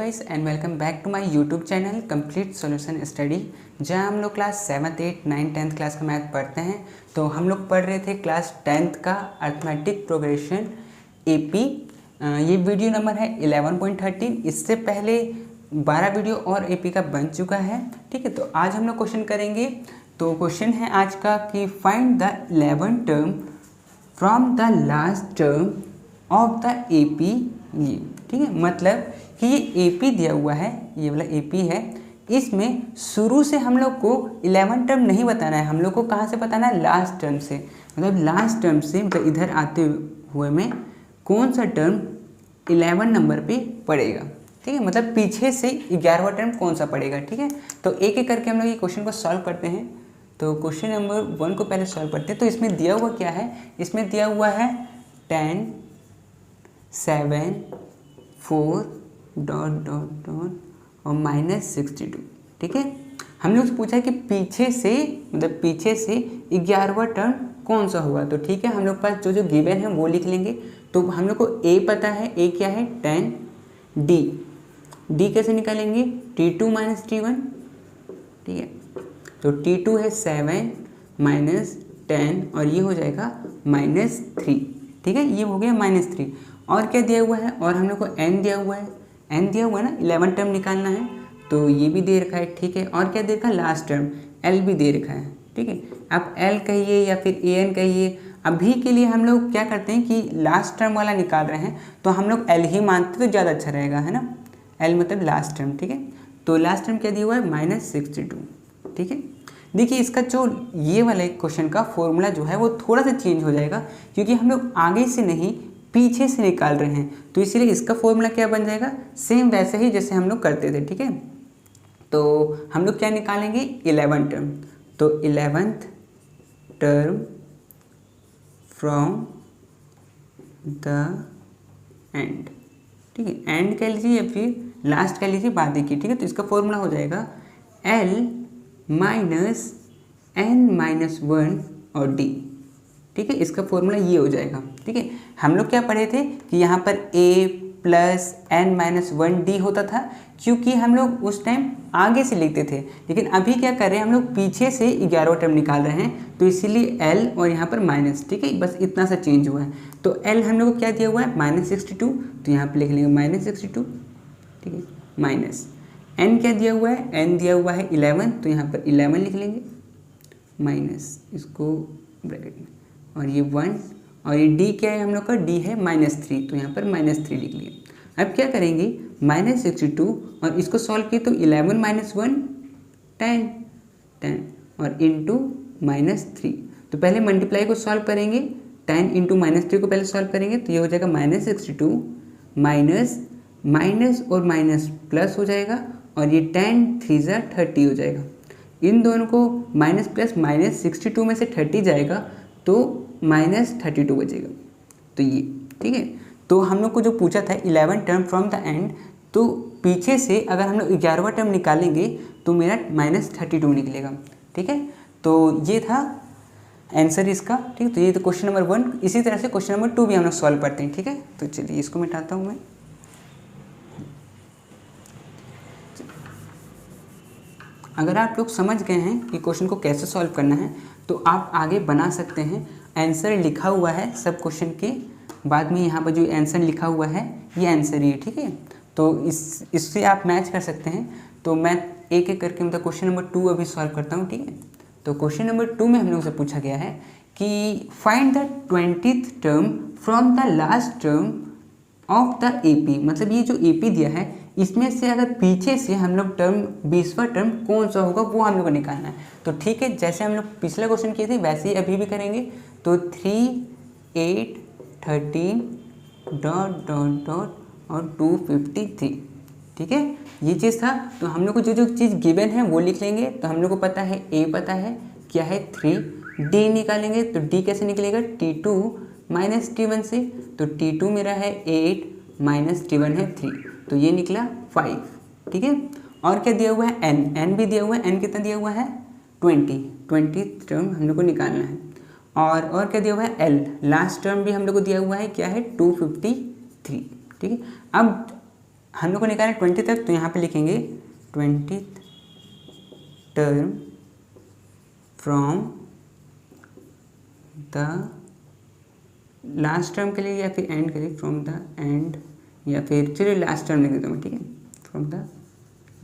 Guys and welcome back to my YouTube channel complete solution study, जहां हम लोग class 7th 8th 9th 10th class का math पढ़ते हैं। तो हम लोग पढ़ रहे थे क्लास 10th का अर्थमेटिक प्रोग्रेशन एपी। ये वीडियो नंबर है 11.13। इससे पहले 12 वीडियो और एपी का बन चुका है। ठीक है, तो आज हम लोग क्वेश्चन करेंगे। तो क्वेश्चन है आज का कि find the 11 term from the last term of the AP. ये ठीक है, मतलब कि ये एपी दिया हुआ है, ये वाला एपी है। इसमें शुरू से हम लोग को 11 टर्म नहीं बताना है, हम लोग को कहाँ से बताना है, लास्ट टर्म से। मतलब लास्ट टर्म से मतलब इधर आते हुए में कौन सा टर्म 11 नंबर पे पड़ेगा। ठीक है, मतलब पीछे से 11वां टर्म कौन सा पड़ेगा। ठीक है, तो एक एक करके हम लोग ये क्वेश्चन को सॉल्व करते हैं। तो क्वेश्चन नंबर 1 को पहले सॉल्व करते हैं। तो इसमें दिया हुआ क्या है, इसमें दिया हुआ है 10 7 4 ... और -62। ठीक है, हम लोग से पूछा है कि पीछे से मतलब पीछे से 11वां टर्म कौन सा होगा। तो ठीक है, हम लोग पास जो गिवन है वो लिख लेंगे। तो हम लोग को ए पता है, ए क्या है 10, डी कैसे निकालेंगे, T2 - T1। ठीक है, तो T2 है 7 - 10 और ये हो जाएगा -3। ठीक है, ये हो गया -3। और क्या दिया हुआ है, और हम लोग को n दिया हुआ है, n दिया हुआ है ना, 11 टर्म निकालना है। तो ये भी दे रखा है। ठीक है, और क्या दे रखा है, लास्ट टर्म l भी दे रखा है। ठीक है, आप l कहिए या फिर an कहिए। अभी के लिए हम लोग क्या करते हैं कि लास्ट टर्म वाला निकाल रहे हैं, तो हम लोग l ही मानते तो ज़्यादा अच्छा रहेगा, है ना। l मतलब लास्ट टर्म। ठीक है, तो लास्ट टर्म क्या दिया हुआ है, -62। ठीक है, देखिए इसका जो ये वाला क्वेश्चन का फॉर्मूला जो है वो थोड़ा सा चेंज हो जाएगा, क्योंकि हम लोग आगे से नहीं पीछे से निकाल रहे हैं। तो इसीलिए इसका फॉर्मूला क्या बन जाएगा, सेम वैसे ही जैसे हम लोग करते थे। ठीक है, तो हम लोग क्या निकालेंगे, 11 टर्म। तो 11th term from the end. ठीक है, एंड कह लीजिए या फिर लास्ट कह लीजिए, बात देखिए। ठीक है, तो इसका फॉर्मूला हो जाएगा L - n - 1 और D। ठीक है, इसका फॉर्मूला ये हो जाएगा। ठीक है, हम लोग क्या पढ़े थे कि यहाँ पर a + n - 1D होता था, क्योंकि हम लोग उस टाइम आगे से लिखते थे। लेकिन अभी क्या कर रहे हैं, हम लोग पीछे से 11वां टर्म निकाल रहे हैं, तो इसीलिए l और यहाँ पर माइनस। ठीक है, बस इतना सा चेंज हुआ है। तो l हम लोग को क्या दिया हुआ है, -62, तो यहाँ पर लिख लेंगे -62। ठीक है, माइनस n क्या दिया हुआ है, n दिया हुआ है 11, तो यहाँ पर 11 लिख लेंगे, माइनस इसको ब्रैकेट में, और ये 1, और ये d क्या है हम लोग का, d है -3, तो यहाँ पर -3 लिख लिया। अब क्या करेंगे, -62 और इसको सॉल्व किए तो 11 - 1 10 और इंटू -3। तो पहले मल्टीप्लाई को सॉल्व करेंगे, 10 × -3 को पहले सॉल्व करेंगे, तो ये हो जाएगा -62 माइनस और माइनस प्लस हो जाएगा, और ये 10 3 30 हो जाएगा। इन दोनों को माइनस प्लस -62 में से 30 जाएगा, तो -32 बचेगा। तो ये ठीक है, तो हम लोग को जो पूछा था 11 टर्म फ्रॉम द एंड, तो पीछे से अगर हम लोग 11वां टर्म निकालेंगे तो मेरा -32 निकलेगा। ठीक है, तो ये था आंसर इसका। ठीक है, तो ये तो क्वेश्चन नंबर 1। इसी तरह से क्वेश्चन नंबर 2 भी हम लोग सॉल्व करते हैं। ठीक है, तो चलिए इसको मिटाता हूँ मैं। अगर आप लोग समझ गए हैं कि क्वेश्चन को कैसे सॉल्व करना है, तो आप आगे बना सकते हैं। आंसर लिखा हुआ है सब क्वेश्चन के बाद में, यहाँ पर जो आंसर लिखा हुआ है ये आंसर ही है। ठीक है, तो इससे आप मैच कर सकते हैं। तो मैं एक एक करके मतलब क्वेश्चन नंबर 2 अभी सॉल्व करता हूँ। ठीक है, तो क्वेश्चन नंबर 2 में हम लोग से पूछा गया है कि find the 20th term from the last term of the AP. मतलब ये जो एपी दिया है, इसमें से अगर पीछे से हम लोग टर्म 20वां टर्म कौन सा होगा वो हम लोग को निकालना है। तो ठीक है, जैसे हम लोग पिछला क्वेश्चन किए थे वैसे ही अभी भी करेंगे। तो 3 8 13 ... और 253। ठीक है, ये चीज़ था। तो हम लोग को जो चीज़ गिवन है वो लिख लेंगे। तो हम लोग को पता है a पता है क्या है 3, d निकालेंगे। तो d कैसे निकलेगा, T2 - T1 से। तो T2 मेरा है 8 - T1 है 3, तो ये निकला 5। ठीक है, और क्या दिया हुआ है, n भी दिया हुआ है। n कितना दिया हुआ है, 20 टर्म हम लोग को निकालना है। और क्या दिया हुआ है, l लास्ट टर्म भी हम लोग को दिया हुआ है, क्या है 253। ठीक है, अब हम लोग को निकालना 20 तक, तो यहाँ पे लिखेंगे 20th term from the last term के लिए या फिर एंड के लिए, फ्रॉम द एंड, या फिर चलिए लास्ट टर्म लिख देता हूँ, ठीक है, from the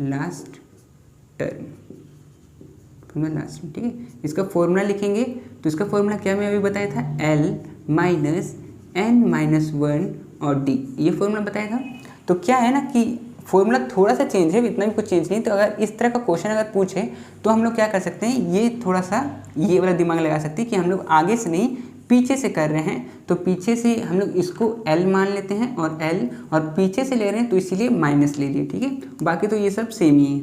last term, from the last term, ठीक है। इसका फॉर्मूला लिखेंगे, तो इसका फॉर्मूला क्या मैं अभी बताया था, L माइनस n माइनस 1 और d, ये फॉर्मूला बताया था। तो क्या है ना कि फॉर्मूला थोड़ा सा चेंज है, इतना भी कुछ चेंज नहीं। तो अगर इस तरह का क्वेश्चन अगर पूछे तो हम लोग क्या कर सकते हैं, ये थोड़ा सा ये वाला दिमाग लगा सकते हैं कि हम लोग आगे से नहीं पीछे से कर रहे हैं, तो पीछे से हम लोग इसको L मान लेते हैं और L, और पीछे से ले रहे हैं तो इसीलिए माइनस ले लिए, ठीक है। बाकी तो ये सब सेम ही है।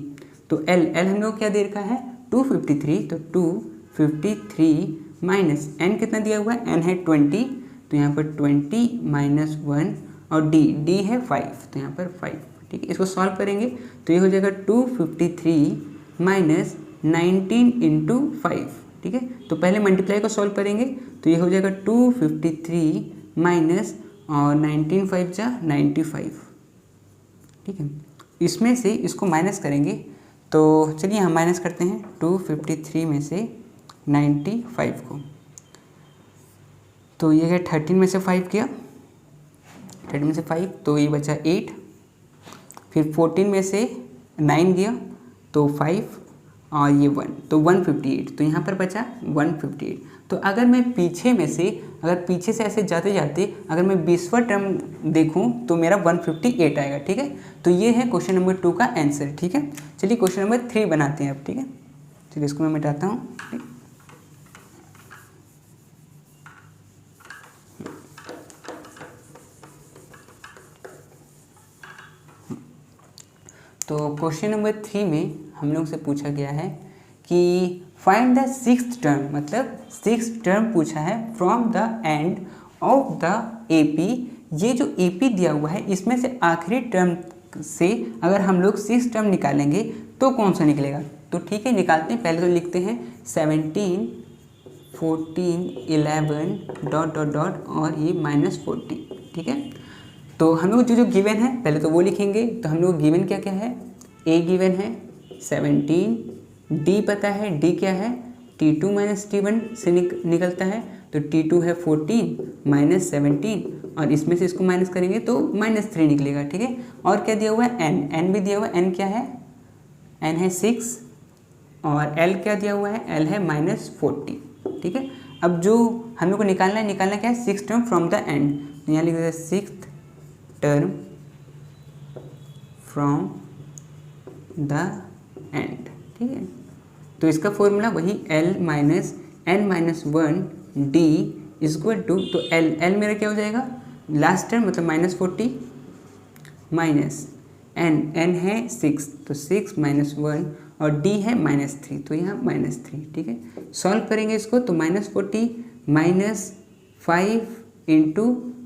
तो L हम लोग क्या दे रखा है 253, तो 253 माइनस n कितना दिया हुआ है, n है 20, तो यहाँ पर 20 माइनस 1 और d है 5, तो यहाँ पर 5, ठीक है। इसको सॉल्व करेंगे तो ये हो जाएगा 253 माइनस 19 इंटू 5, ठीक है। तो पहले मल्टीप्लाई को सॉल्व करेंगे तो ये हो जाएगा 253 माइनस और 19 5 जा 95, ठीक है। इसमें से इसको माइनस करेंगे, तो चलिए हम माइनस करते हैं 253 में से 95 को, तो ये है 13 में से 5 किया, 13 में से 5 तो ये बचा 8, फिर 14 में से 9 गया तो 5 और ये 1, तो 158, तो यहाँ पर बचा 158। तो अगर मैं पीछे में से, अगर पीछे से ऐसे जाते जाते अगर मैं 20वां टर्म देखूँ तो मेरा 158 आएगा, ठीक है। तो ये है क्वेश्चन नंबर 2 का आंसर, ठीक है। चलिए क्वेश्चन नंबर 3 बनाते हैं अब, ठीक है। चलिए इसको मैं मिटाता हूँ, ठीक। तो क्वेश्चन नंबर 3 में हम लोग से पूछा गया है कि फाइंड द 6th टर्म, मतलब 6th टर्म पूछा है from the end of the AP। ये जो AP दिया हुआ है इसमें से आखिरी टर्म से अगर हम लोग 6th टर्म निकालेंगे तो कौन सा निकलेगा। तो ठीक है, निकालते हैं। पहले तो लिखते हैं 17 14 11 डॉट डॉट डॉट और ये -14, ठीक है। तो हम लोग जो गिवन है पहले तो वो लिखेंगे। तो हम लोग गिवन क्या क्या है, A गिवन है 17, D पता है, D क्या है T2 माइनस T1 से निकलता है, तो T2 है 14 माइनस 17 और इसमें से इसको माइनस करेंगे तो -3 निकलेगा, ठीक है। और क्या दिया हुआ है n भी दिया हुआ है, n क्या है, n है 6 और L क्या दिया हुआ है, L है -40, ठीक है। अब जो हम लोग को निकालना क्या है 6th term from the end, तो यहाँ लिख देते हैं 6th term from the end, ठीक है। तो इसका फॉर्मूला वही L minus n minus 1 D equal to, तो L मेरा क्या हो जाएगा लास्ट टर्म मतलब -40 माइनस n है 6, तो 6 माइनस 1 और D है -3, तो यहाँ -3, ठीक है। सॉल्व करेंगे इसको तो -40 माइनस 5 इंटू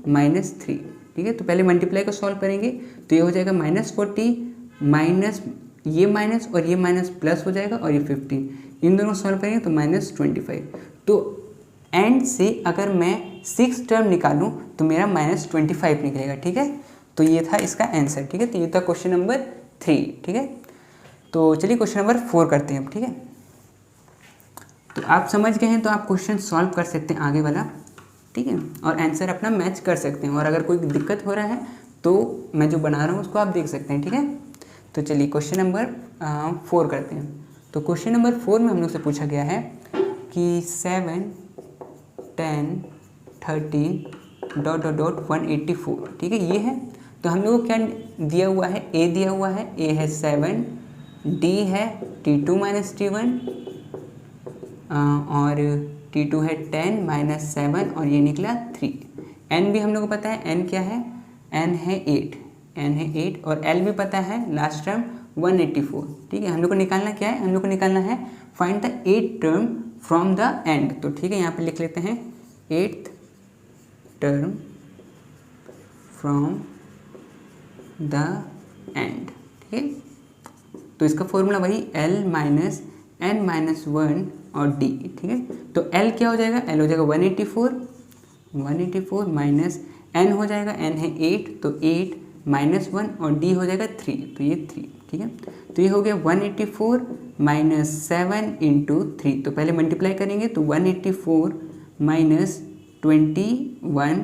-3, ठीक है। तो पहले मल्टीप्लाई को सॉल्व करेंगे तो ये हो जाएगा -40 माइनस ये माइनस और ये माइनस प्लस हो जाएगा और ये 15, इन दोनों सॉल्व करेंगे तो -25। तो एंड से अगर मैं 6 टर्म निकालूं तो मेरा -25 निकलेगा, ठीक है। तो ये था इसका आंसर, ठीक है। तो ये था क्वेश्चन नंबर 3, ठीक है। तो चलिए क्वेश्चन नंबर 4 करते हैं अब, ठीक है। तो आप समझ गए हैं तो आप क्वेश्चन सॉल्व कर सकते हैं आगे वाला, ठीक है, और आंसर अपना मैच कर सकते हैं। और अगर कोई दिक्कत हो रहा है तो मैं जो बना रहा हूँ उसको आप देख सकते हैं, ठीक है। तो चलिए क्वेश्चन नंबर 4 करते हैं। तो क्वेश्चन नंबर 4 में हम लोग से पूछा गया है कि 7 10 13 डॉट डॉट डॉट 184, ठीक है, ये है। तो हम लोग को क्या दिया हुआ है, A दिया हुआ है, A है 7, D है T2 माइनस T1 और T2 है 10 माइनस 7 और ये निकला 3। N भी हम लोग को पता है, N क्या है, N है 8 और L भी पता है लास्ट टर्म 184, ठीक है। हम लोग को निकालना क्या है, हम लोग को निकालना है find the 8th term from the end. तो ठीक है, यहाँ पे लिख लेते हैं 8th term from the end, ठीक है। तो इसका फॉर्मूला वही L माइनस n माइनस 1 और D, ठीक है। तो L क्या हो जाएगा, L हो जाएगा 184 माइनस n हो जाएगा, n है 8, तो 8 -1 और d हो जाएगा 3, तो ये 3, ठीक है। तो ये हो गया 184 माइनस 7 इंटू 3, तो पहले मल्टीप्लाई करेंगे तो 184 माइनस 21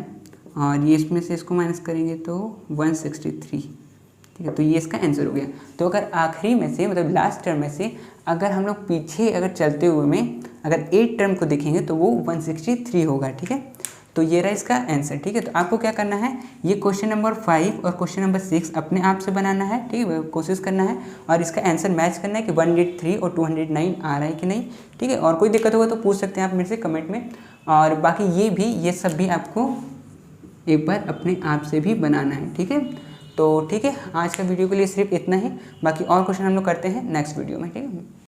और ये इसमें से इसको माइनस करेंगे तो 163, ठीक है। तो ये इसका आंसर हो गया। तो अगर आखिरी में से मतलब लास्ट टर्म में से अगर हम लोग पीछे अगर चलते हुए में अगर 8 टर्म को देखेंगे तो वो 163 होगा, ठीक है। तो ये रहा इसका आंसर, ठीक है। तो आपको क्या करना है, ये क्वेश्चन नंबर 5 और क्वेश्चन नंबर 6 अपने आप से बनाना है, ठीक है, कोशिश करना है और इसका आंसर मैच करना है कि 103 और 209 आ रहा है कि नहीं, ठीक है। और कोई दिक्कत होगा तो पूछ सकते हैं आप मेरे से कमेंट में। और बाकी ये सब भी आपको एक बार अपने आप से भी बनाना है, ठीक है। तो ठीक है, आज का वीडियो के लिए सिर्फ इतना ही, बाकी और क्वेश्चन हम लोग करते हैं नेक्स्ट वीडियो में, ठीक है।